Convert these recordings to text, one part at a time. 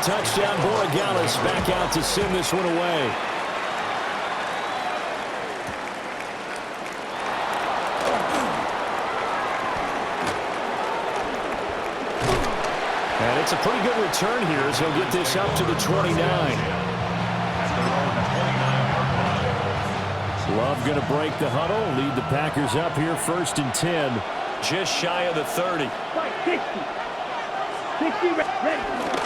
touchdown. Borregales back out to send this one away. And it's a pretty good return here as he'll get this up to the 29. Love going to break the huddle, lead the Packers up here 1st and 10, just shy of the 30. 60, ready.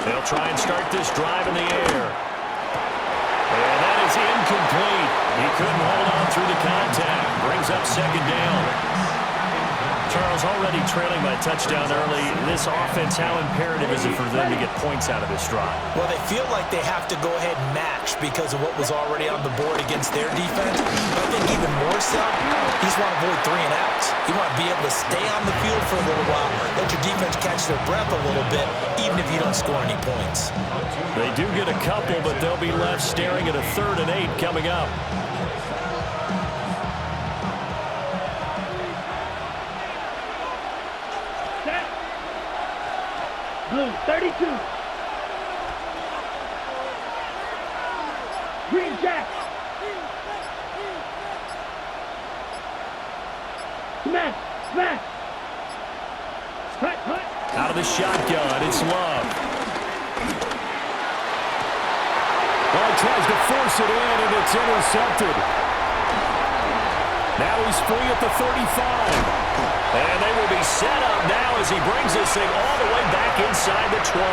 They'll try and start this drive in the air. And that is incomplete. He couldn't hold on through the contact. Brings up 2nd down. Charles, already trailing by a touchdown early. This offense, how imperative is it for them to get points out of this drive? Well, they feel like they have to go ahead and match because of what was already on the board against their defense. But I think even more so, you just want to avoid 3 and outs. You want to be able to stay on the field for a little while, let your defense catch their breath a little bit, even if you don't score any points. They do get a couple, but they'll be left staring at a 3rd and 8 coming up. Blue, 32. Green Jack. Smash, smash. Hut. Out of the shotgun, it's Love. Well, he tries to force it in, and it's intercepted. Now he's free at the 35. And they will be set up now as he brings this thing all the way back inside the 20.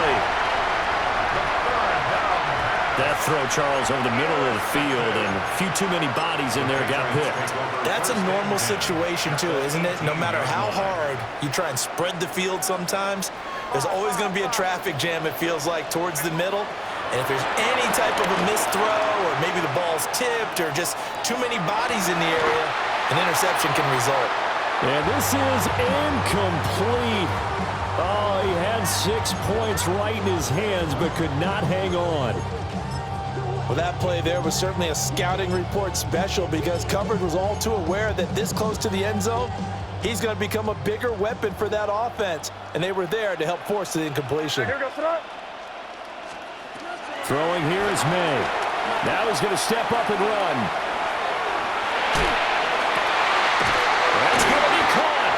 That throw, Charles, over the middle of the field, and a few too many bodies in there got picked. That's a normal situation, too, isn't it? No matter how hard you try and spread the field sometimes, there's always going to be a traffic jam, it feels like, towards the middle. And if there's any type of a missed throw or maybe the ball's tipped or just too many bodies in the area, an interception can result. And this is incomplete. Oh, he had 6 points right in his hands but could not hang on. Well, that play there was certainly a scouting report special because coverage was all too aware that this close to the end zone, he's going to become a bigger weapon for that offense. And they were there to help force the incompletion. Throwing here is May. Now he's going to step up and run. That's going to be caught.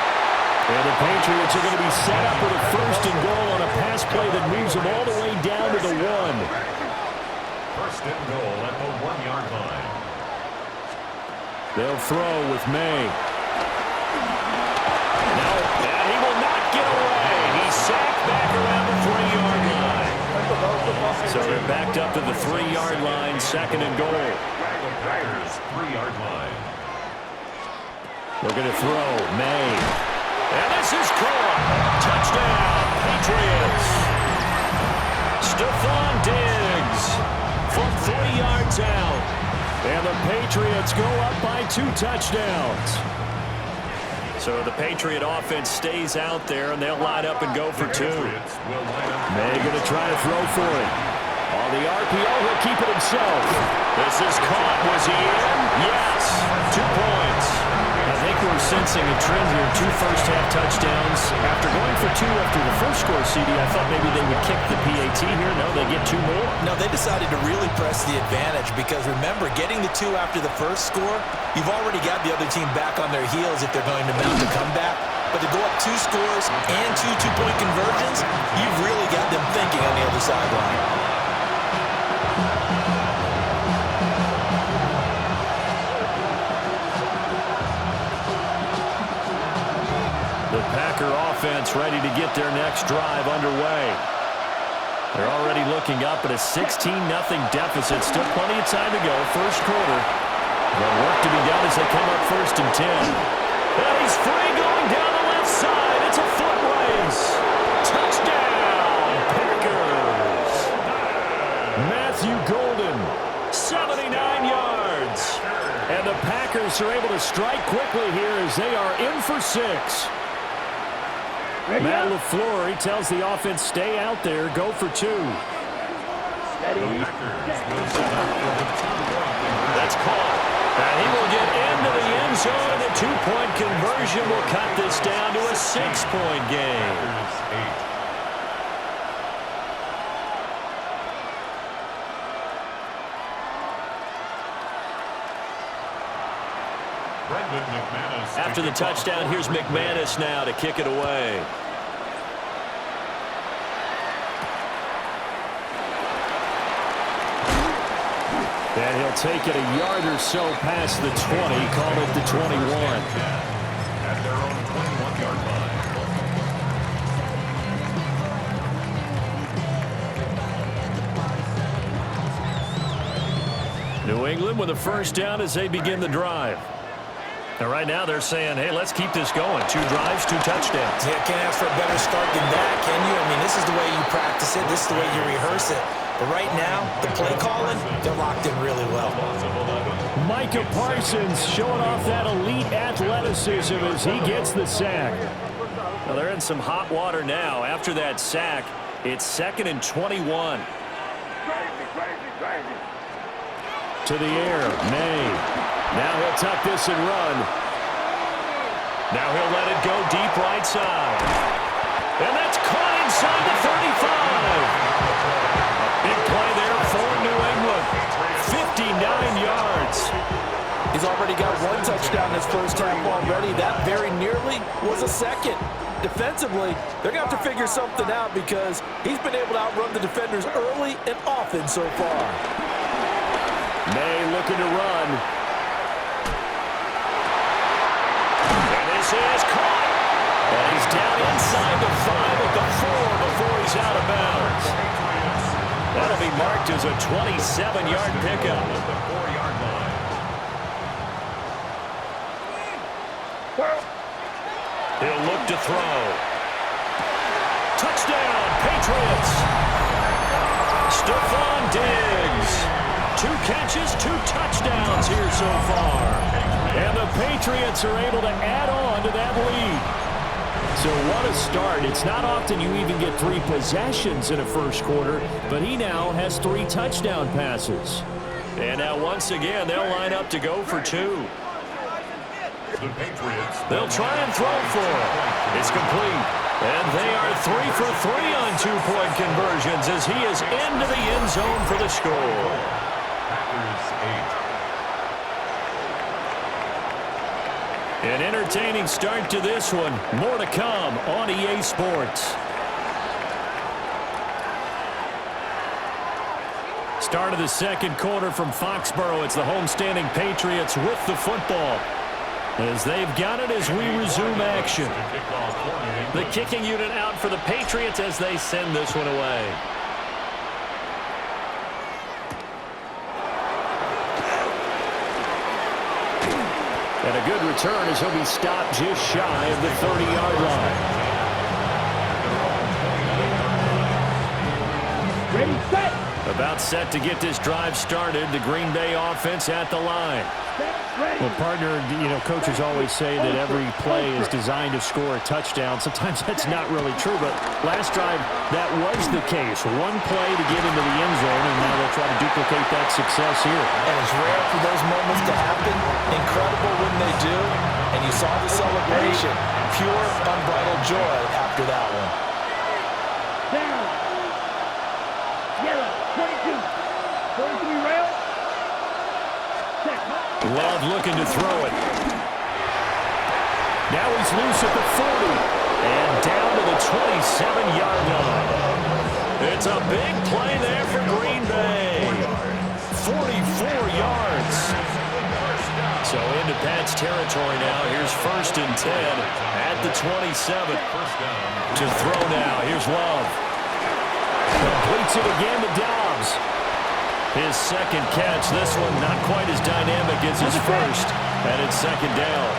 And the Patriots are going to be set up with a 1st and goal on a pass play that moves them all the way down to the 1. 1st and goal at the 1-yard line. They'll throw with May. No, and he will not get away. He's sacked back around the 3-yard line. So they're backed up to the 3-yard line, 2nd and goal. The Packers 3-yard line. We're going to throw May. And this is caught. Touchdown, Patriots. Stephon Diggs from 3 yards out. And the Patriots go up by 2 touchdowns. So the Patriot offense stays out there, and they'll line up and go for 2. May going to try to throw for it. On the RPO, he'll keep it himself. This is caught. Was he in? Yes. 2 points. I think we're sensing a trend here. 2 first-half touchdowns. After going for 2 after the first score, CD, I thought maybe they would kick the PAT here. No, they get 2 more. No, they decided to really press the advantage because, remember, getting the 2 after the first score, you've already got the other team back on their heels if they're going to mount a comeback. But to go up 2 scores and 2 two-point conversions, you've really got them thinking on the other sideline. The Packer offense ready to get their next drive underway. They're already looking up at a 16-0 deficit. Still plenty of time to go. First quarter. But work to be done as they come up 1st and 10. And he's free going down the left side. It's a foot race. Touchdown, Packers. Matthew Golden, 79 yards. And the Packers are able to strike quickly here as they are in for 6. Matt LaFleur, he tells the offense, stay out there, go for 2. That's caught. And he will get into the end zone, and the 2-point conversion will cut this down to a 6-point game. After the touchdown, here's McManus now to kick it away. And he'll take it a yard or so past the 20, call it the 21. At their own 21-yard line. New England with a first down as they begin the drive. And right now they're saying, hey, let's keep this going. 2 drives, 2 touchdowns. Yeah, can't ask for a better start than that, can you? I mean, this is the way you practice it. This is the way you rehearse it. But right now, the play calling, they're locked in really well. Micah Parsons showing off that elite athleticism as he gets the sack. Well, they're in some hot water now. After that sack, it's 2nd and 21. To the air, May. Now he'll tuck this and run. Now he'll let it go deep right side. And that's caught inside the 35. Big play there for New England. 59 yards. He's already got 1 touchdown this first half already. That very nearly was a second. Defensively, they're going to have to figure something out because he's been able to outrun the defenders early and often so far. May looking to run. And this is caught. And he's down inside the 5 at the 4 before he's out of bounds. That'll be marked as a 27-yard pickup. He'll look to throw. Touchdown, Patriots. Stephon Diggs. 2 catches, 2 touchdowns here so far. And the Patriots are able to add on to that lead. So what a start. It's not often you even get 3 possessions in a first quarter, but he now has 3 touchdown passes. And now once again, they'll line up to go for 2. The Patriots. They'll try and throw for it. It's complete. And they are 3 for 3 on 2-point conversions as he is into the end zone for the score. Packers 8. An entertaining start to this one. More to come on EA Sports. Start of the second quarter from Foxborough. It's the homestanding Patriots with the football, as they've got it as we resume action. The kicking unit out for the Patriots as they send this one away. And a good return as he'll be stopped just shy of the 30-yard line. Ready, set. About set to get this drive started. The Green Bay offense at the line. Well, partner, coaches always say that every play is designed to score a touchdown. Sometimes that's not really true, but last drive, that was the case. 1 play to get into the end zone, and now they'll try to duplicate that success here. And it's rare for those moments to happen. Incredible when they do. And you saw the celebration. Pure, unbridled joy after that one. Down. Yellow, 22. 43 rail. Love looking to throw it. Now he's loose at the 40. And down to the 27-yard line. It's a big play there for Green Bay. 44 yards. So into Pat's territory now. Here's 1st and 10 at the 27. To throw now. Here's Love. Completes it again to Dobbs. His second catch. This one not quite as dynamic as his first. And it's 2nd down.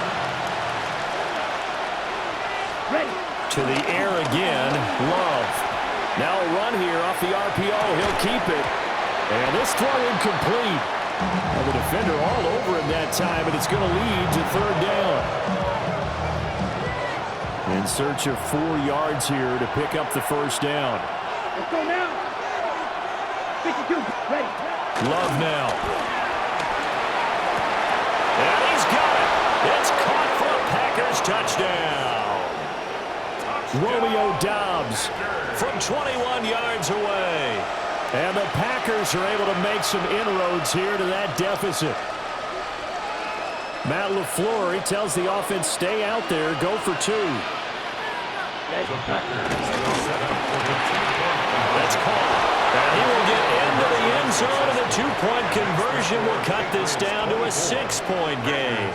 Ready. To the air again. Love. Now a run here off the RPO. He'll keep it. And this throw incomplete. Well, the defender all over him that time, and it's going to lead to 3rd down. In search of 4 yards here to pick up the first down. Let's go now. 52. Ready. Love now. And he's got it. It's caught for a Packers touchdown. Romeo Dobbs from 21 yards away. And the Packers are able to make some inroads here to that deficit. Matt LaFleur, he tells the offense, stay out there, go for 2. The Packers will set up for the 2-point. That's called. And he will get into the end zone, and the 2-point conversion will cut this down to a 6-point game.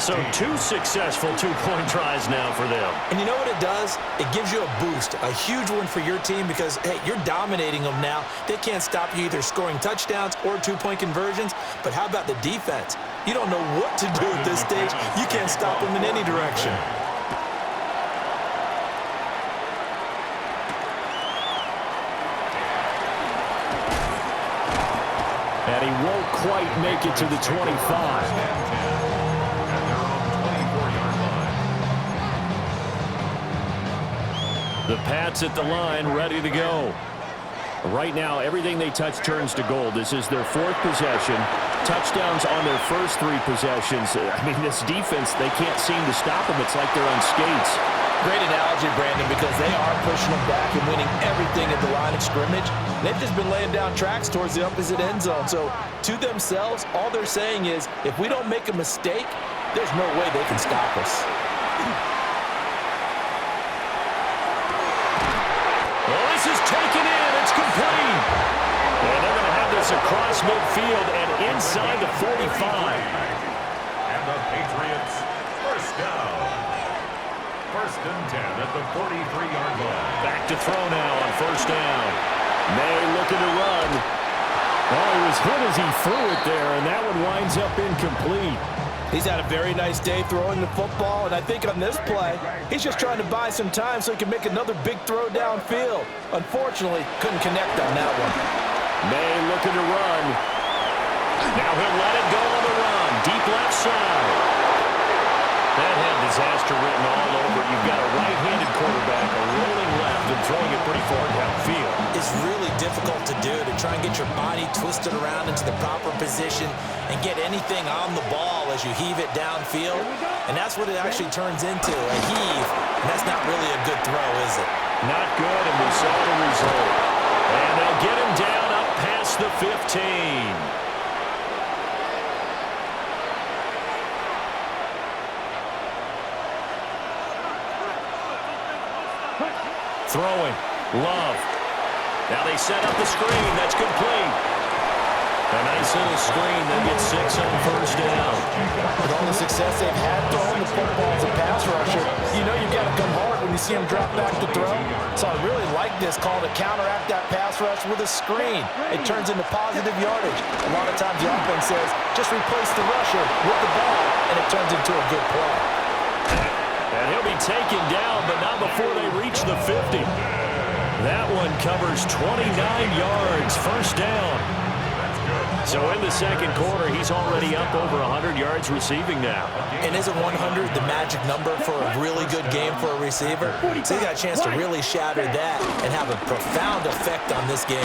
So 2 successful 2-point tries now for them. And you know what it does? It gives you a boost, a huge one for your team because, hey, you're dominating them now. They can't stop you either scoring touchdowns or 2-point conversions. But how about the defense? You don't know what to do at this stage. You can't stop them in any direction. And he won't quite make it to the 25. The Pats at the line, ready to go. Right now, everything they touch turns to gold. This is their 4th possession. Touchdowns on their first 3 possessions. I mean, this defense, they can't seem to stop them. It's like they're on skates. Great analogy, Brandon, because they are pushing them back and winning everything at the line of scrimmage. They've just been laying down tracks towards the opposite end zone. So to themselves, all they're saying is, if we don't make a mistake, there's no way they can stop us. Well, this is taken in. It's complete. And they're going to have this across midfield and inside the 45. And the Patriots, first down. 1st and 10 at the 43-yard line. Back to throw now on 1st down. May looking to run. Oh, he was hit as he threw it there, and that one winds up incomplete. He's had a very nice day throwing the football, and I think on this play, he's just trying to buy some time so he can make another big throw downfield. Unfortunately, couldn't connect on that one. May looking to run. Now he'll let it go on the run. Deep left side. That had disaster written all over it. You've got a right-handed quarterback, a rolling left, and throwing it pretty far downfield. It's really difficult to do, to try and get your body twisted around into the proper position and get anything on the ball as you heave it downfield. And that's what it actually turns into, a heave. And that's not really a good throw, is it? Not good, and we saw the result. And they'll get him down up past the 15. Throwing. Love. Now they set up the screen. That's complete. A nice little screen. They get 6 on 1st down. With all the success they've had throwing the football as a pass rusher, you know you've got to come hard when you see him drop back to throw. So I really like this call to counteract that pass rush with a screen. It turns into positive yardage. A lot of times the offense says, just replace the rusher with the ball, and it turns into a good play. And he'll be taken down, but not before they reach the 50. That one covers 29 yards, 1st down. So in the 2nd quarter, he's already up over 100 yards receiving now. And isn't 100 the magic number for a really good game for a receiver? So he's got a chance to really shatter that and have a profound effect on this game.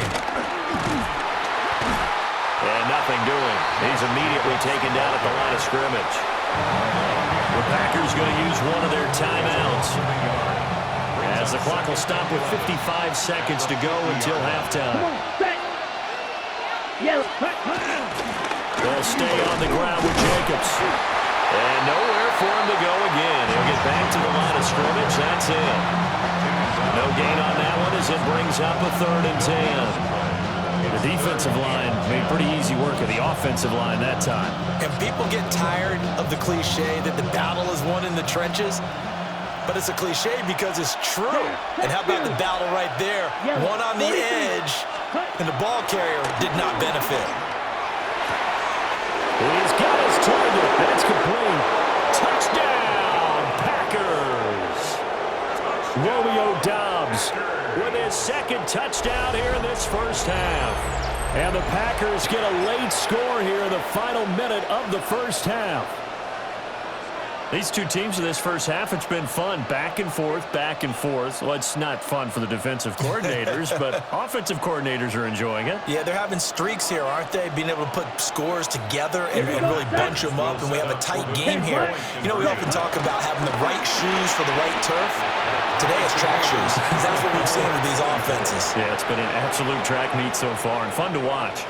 And nothing doing. He's immediately taken down at the line of scrimmage. The Packers going to use one of their timeouts as the clock will stop with 55 seconds to go until halftime. They'll stay on the ground with Jacobs. And nowhere for him to go again. He'll get back to the line of scrimmage. That's it. No gain on that one as it brings up a 3rd and 10. The defensive line made pretty easy work of the offensive line that time. And people get tired of the cliche that the battle is won in the trenches. But it's a cliche because it's true. And how about the battle right there? One on the edge, and the ball carrier did not benefit. He's got his target. That's complete. Touchdown, Packers. Romeo Doubs with his 2nd touchdown here in this 1st half. And the Packers get a late score here in the final minute of the 1st half. These two teams in this 1st half, it's been fun. Back and forth, back and forth. Well, it's not fun for the defensive coordinators, but offensive coordinators are enjoying it. Yeah, they're having streaks here, aren't they? Being able to put scores together and really bunch them up, and we have a tight game here. You know, we often talk about having the right shoes for the right turf. Today it's track shoes. That's what we've seen with these offenses. Yeah, it's been an absolute track meet so far and fun to watch.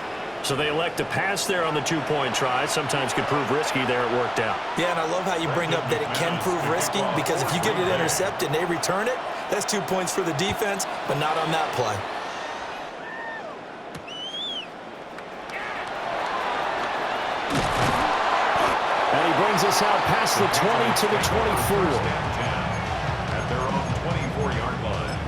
So they elect to pass there on the two-point try. Sometimes could prove risky there. It worked out. Yeah, and I love how you bring up that it can prove risky, because if you get it intercepted and they return it, that's 2 points for the defense, but not on that play. And he brings us out past the 20 to the 24. At their own 24-yard line.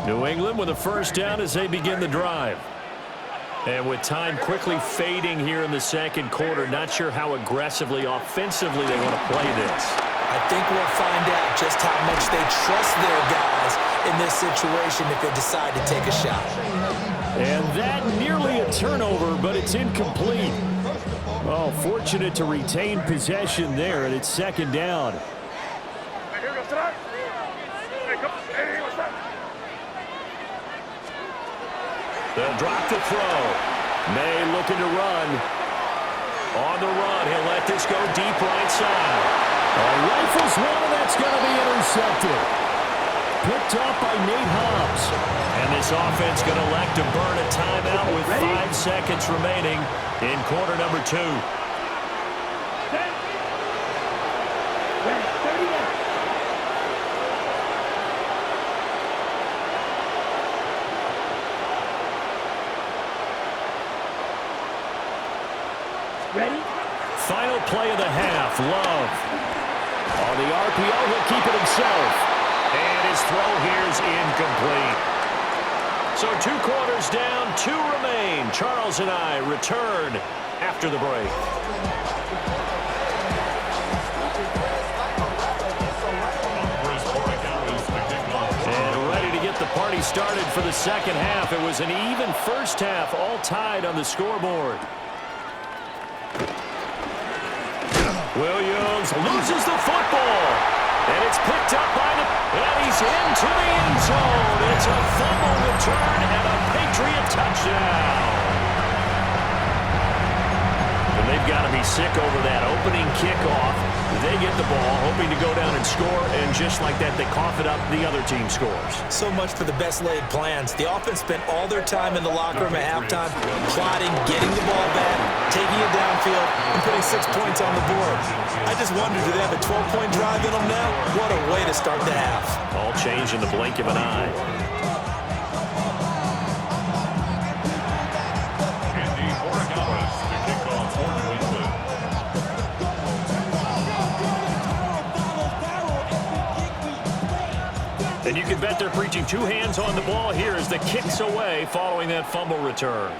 New England with a first down as they begin the drive. And with time quickly fading here in the second quarter, not sure how aggressively, offensively they want to play this. I think we'll find out just how much they trust their guys in this situation if they decide to take a shot. And that nearly a turnover, but it's incomplete. Oh, fortunate to retain possession there, and it's second down. They'll drop to throw. May looking to run. On the run, he'll let this go deep right side. Rifles one, and that's going to be intercepted. Picked up by Nate Hobbs. And this offense going to elect to burn a timeout with 5 seconds remaining in quarter number 2. Ready. 30 minutes. Ready? Final play of the half, Love. On the RPO, he'll keep it himself. And his throw here's incomplete. So 2 quarters down, 2 remain. Charles and I return after the break. And ready to get the party started for the second half. It was an even first half, all tied on the scoreboard. Williams loses the football. And it's picked up by and he's into the end zone. It's a fumble return and a Patriot touchdown. And they've got to be sick over that opening kickoff. They get the ball, hoping to go down and score, and just like that, they cough it up, the other team scores. So much for the best laid plans. The offense spent all their time in the locker room at halftime plotting, getting the ball back, taking it downfield, and putting 6 points on the board. I just wonder, do they have a 12-point drive in them now? What a way to start the half. All change in the blink of an eye. Andy Borregales to kick off for New England. And you can bet they're preaching 2 hands on the ball here as the kick's away following that fumble return.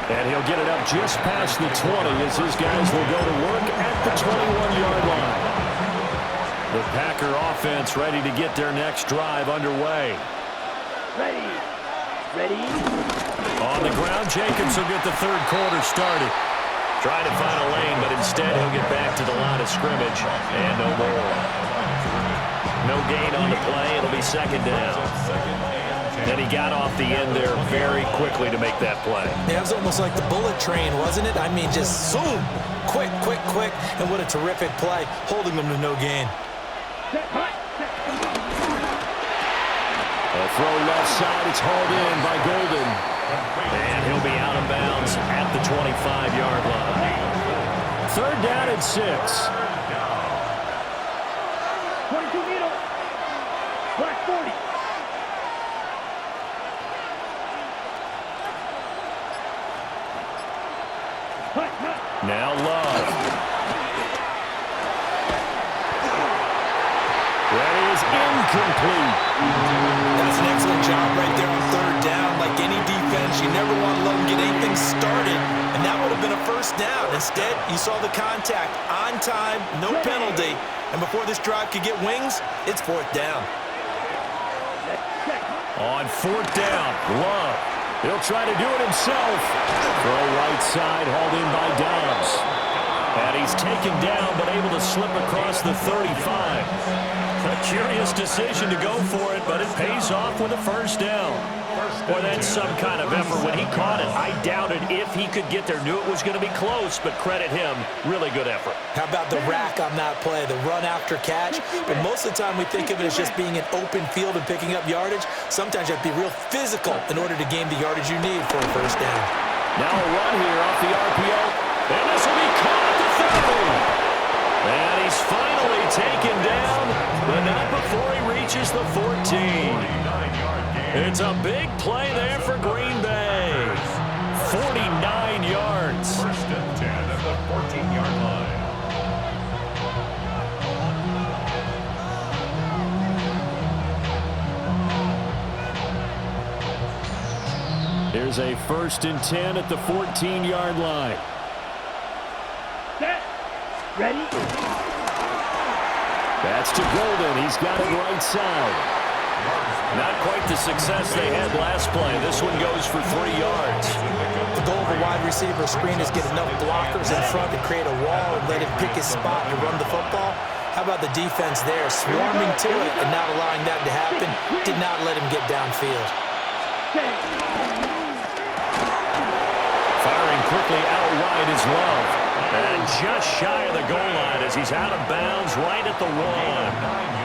And he'll get it up just past the 20 as his guys will go to work at the 21-yard line. The Packer offense ready to get their next drive underway. Ready. On the ground, Jacobs will get the third quarter started. Trying to find a lane, but instead he'll get back to the line of scrimmage. And no more. No gain on the play. It'll be second down. And he got off the end there very quickly to make that play. Yeah, it was almost like the bullet train, wasn't it? I mean, just zoom. Quick. And what a terrific play, holding them to no gain. A throw left side. It's hauled in by Golden. And he'll be out of bounds at the 25-yard line. Third down and 6. 22 needle. Black 40. Now Love. That is incomplete. That's an excellent job right there on third down. Like any defense, you never want to let them get anything started, and that would have been a first down. Instead, you saw the contact on time, no penalty, and before this drive could get wings, it's fourth down. On fourth down, Love. He'll try to do it himself. Throw right side, hauled in by Dobbs. And he's taken down, but able to slip across the 35. A curious decision to go for it, but it pays off with a first down. Boy, that's some kind of effort. When he caught it, I doubted if he could get there. Knew it was going to be close, but credit him. Really good effort. How about the rack on that play, the run after catch? But most of the time we think of it as just being an open field and picking up yardage. Sometimes you have to be real physical in order to gain the yardage you need for a first down. Now a run here off the RPO. And this will be caught at the 30. And he's finally taken down, but not before he reaches the 14. It's a big play there for Green Bay. 49 yards. First and 10 at the 14-yard line. Here's a 1st and 10 at the 14-yard line. Set. Ready? That's to Golden. He's got it right side. Not quite the success they had last play. This one goes for 3 yards. The goal of a wide receiver screen is get enough blockers in front to create a wall and let him pick his spot to run the football. How about the defense there, swarming to it and not allowing that to happen? Did not let him get downfield. Firing quickly out wide is Love. And just shy of the goal line as he's out of bounds right at the 1.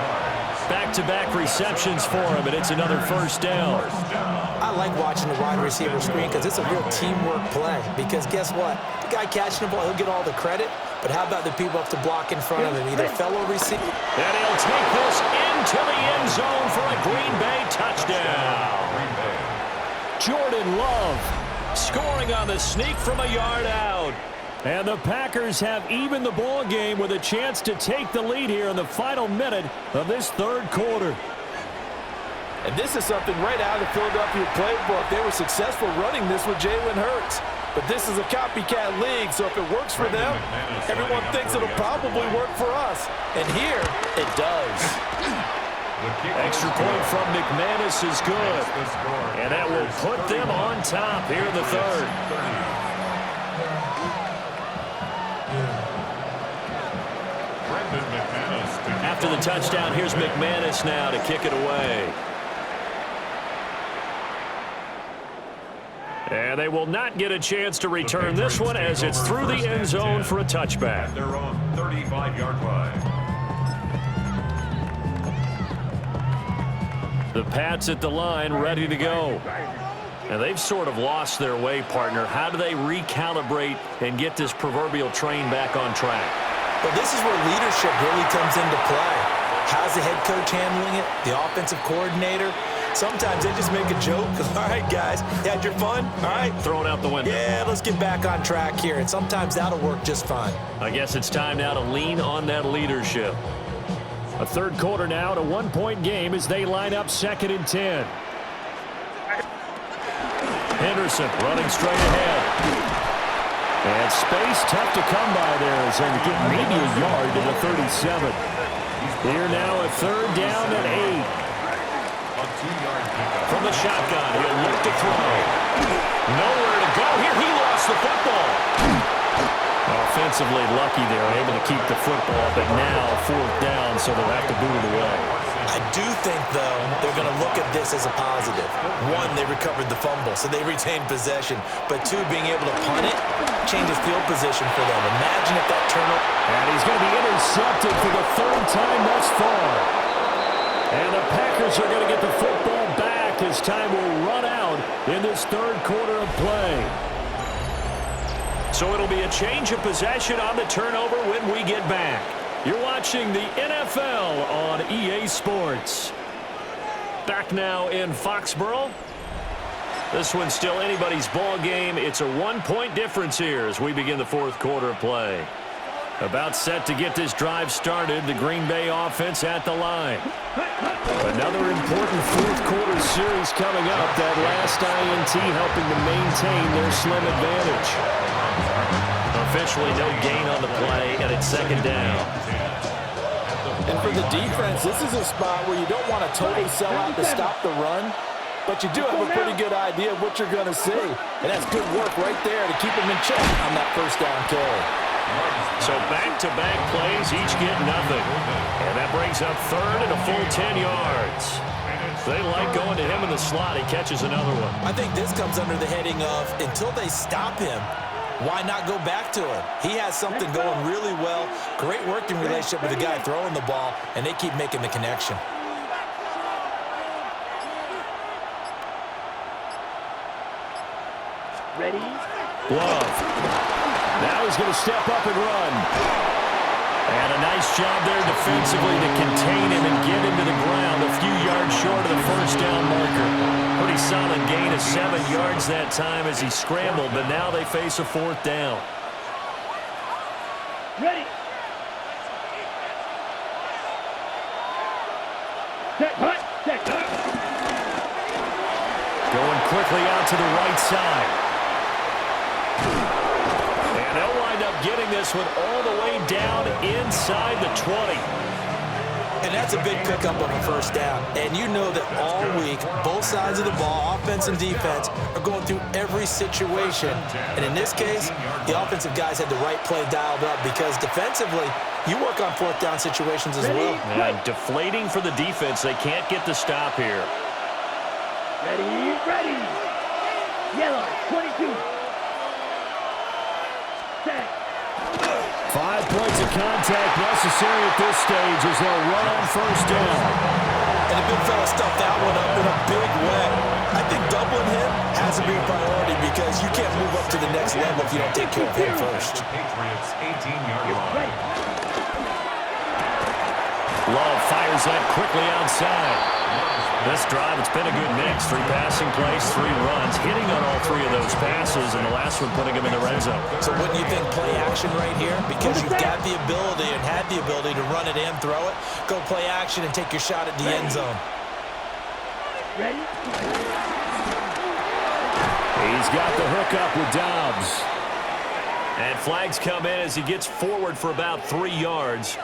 Back-to-back receptions for him, and it's another first down. I like watching the wide receiver screen because it's a real teamwork play. Because guess what? The guy catching the ball, he'll get all the credit. But how about the people up to block in front of him, either fellow receiver? And he'll take this into the end zone for a Green Bay touchdown. Jordan Love scoring on the sneak from a yard out. And the Packers have evened the ball game with a chance to take the lead here in the final minute of this third quarter. And this is something right out of the Philadelphia playbook. They were successful running this with Jalen Hurts. But this is a copycat league, so if it works for them, everyone thinks it'll probably work for us. And here, it does. Extra point from McManus is good. And that will put them on top here in the third. After the touchdown, here's McManus now to kick it away. And they will not get a chance to return this one as it's through the end zone for a touchback. They're on 35-yard line. The Pats at the line ready to go. And they've sort of lost their way, partner. How do they recalibrate and get this proverbial train back on track? Well, this is where leadership really comes into play. How's the head coach handling it? The offensive coordinator? Sometimes they just make a joke. All right, guys, you had your fun? All right. Throw it out the window. Yeah, let's get back on track here. And sometimes that'll work just fine. I guess it's time now to lean on that leadership. A third quarter now, to 1-point game as they line up 2nd and 10. Henderson running straight ahead. And space tough to come by there as they get maybe a yard to the 37. Here now a 3rd down and 8. From the shotgun, he'll look to throw. Nowhere to go. Here he lost the football. Offensively lucky they're able to keep the football, but now 4th down, so they'll have to boot it away. I do think, though, they're going to look at this as a positive. 1, they recovered the fumble, so they retained possession. But 2, being able to punt it changes field position for them. Imagine if that turnover. And he's going to be intercepted for the 3rd time thus far. And the Packers are going to get the football back as time will run out in this 3rd quarter of play. So it'll be a change of possession on the turnover when we get back. You're watching the NFL on EA Sports. Back now in Foxborough. This one's still anybody's ball game. It's a 1-point difference here as we begin the 4th quarter of play. About set to get this drive started, the Green Bay offense at the line. Another important 4th quarter series coming up. That last INT helping to maintain their slim advantage. Officially no gain on the play, and it's 2nd down. And for the defense, this is a spot where you don't want to totally sell out to stop the run, but you do have a pretty good idea of what you're going to see. And that's good work right there to keep them in check on that 1st down carry. So back-to-back plays, each get nothing. And that brings up third and a full 10 yards. They like going to him in the slot. He catches another one. I think this comes under the heading of until they stop him, why not go back to him? He has something going really well, great working relationship with the guy throwing the ball, and they keep making the connection. Ready? Love. Now he's going to step up and run. And a nice job there defensively to contain him and get him to the ground a few yards short of the first down marker. Pretty solid gain of 7 yards that time as he scrambled, but now they face a fourth down. Ready? Set, hut, set. Going quickly out to the right side. And they'll wind up getting this one all the way down inside the 20. And that's a big pickup of a first down. And you know that all week, both sides of the ball, offense and defense, are going through every situation. And in this case, the offensive guys had the right play dialed up because defensively, you work on fourth down situations as well. And deflating for the defense. They can't get the stop here. Ready, ready. Yellow, 22. Set. 5 points of contact necessary at this stage as they'll run on first down. And the big fella stuffed that one up in a big way. I think doubling him has to be a priority because you can't move up to the next level if you don't take care of him first. Patriots 18-yard line. Love fires that quickly outside. This drive, it's been a good mix. 3 passing plays, 3 runs, hitting on all 3 of those passes, and the last one putting him in the red zone. So wouldn't you think play action right here? Because you've got the ability and had the ability to run it in, throw it, go play action, and take your shot at the end zone. Ready? He's got the hook up with Dobbs. And flags come in as he gets forward for about 3 yards.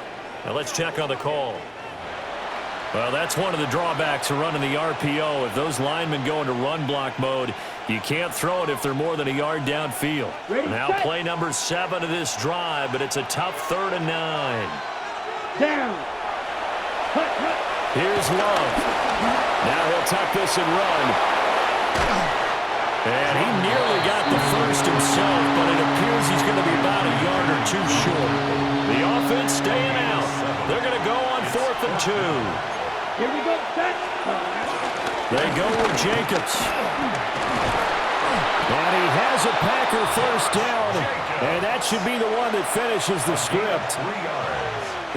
Now let's check on the call. Well, that's one of the drawbacks of running the RPO. If those linemen go into run block mode, you can't throw it if they're more than a yard downfield. Now play number 7 of this drive, but it's a tough 3rd and 9. Down. Hut, hut. Here's Love. Now he'll tuck this and run. And he nearly got the first himself, but it appears he's going to be about a yard or 2 short. The offense staying out. They're going to go on 4th and 2. Here we go, set. They go with Jacobs. And he has a Packer first down, and that should be the one that finishes the script.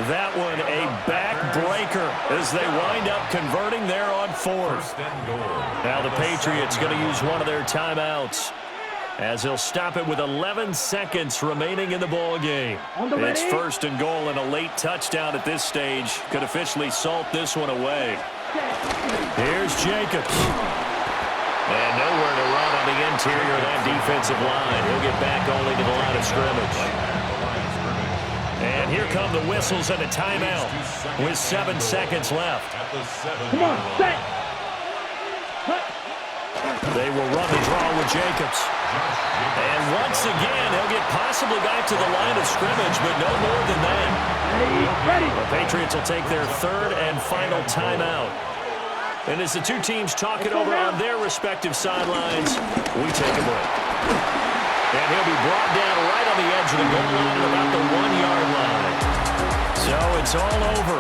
That one a backbreaker as they wind up converting there on 4th. Now the Patriots going to use one of their timeouts as they'll stop it with 11 seconds remaining in the ball game. It's 1st and goal, and a late touchdown at this stage could officially salt this one away. Here's Jacobs. And nowhere to run on the interior of that defensive line. He'll get back only to the line of scrimmage. And here come the whistles and a timeout with 7 seconds left. Come on, set. Hut. They will run the draw with Jacobs. And once again, he'll get possibly back to the line of scrimmage, but no more than that. Ready. The Patriots will take their 3rd and final timeout. And as the 2 teams talk it over on their respective sidelines, we take a break. And he'll be brought down right on the edge of the goal line at about the 1-yard line. So it's all over.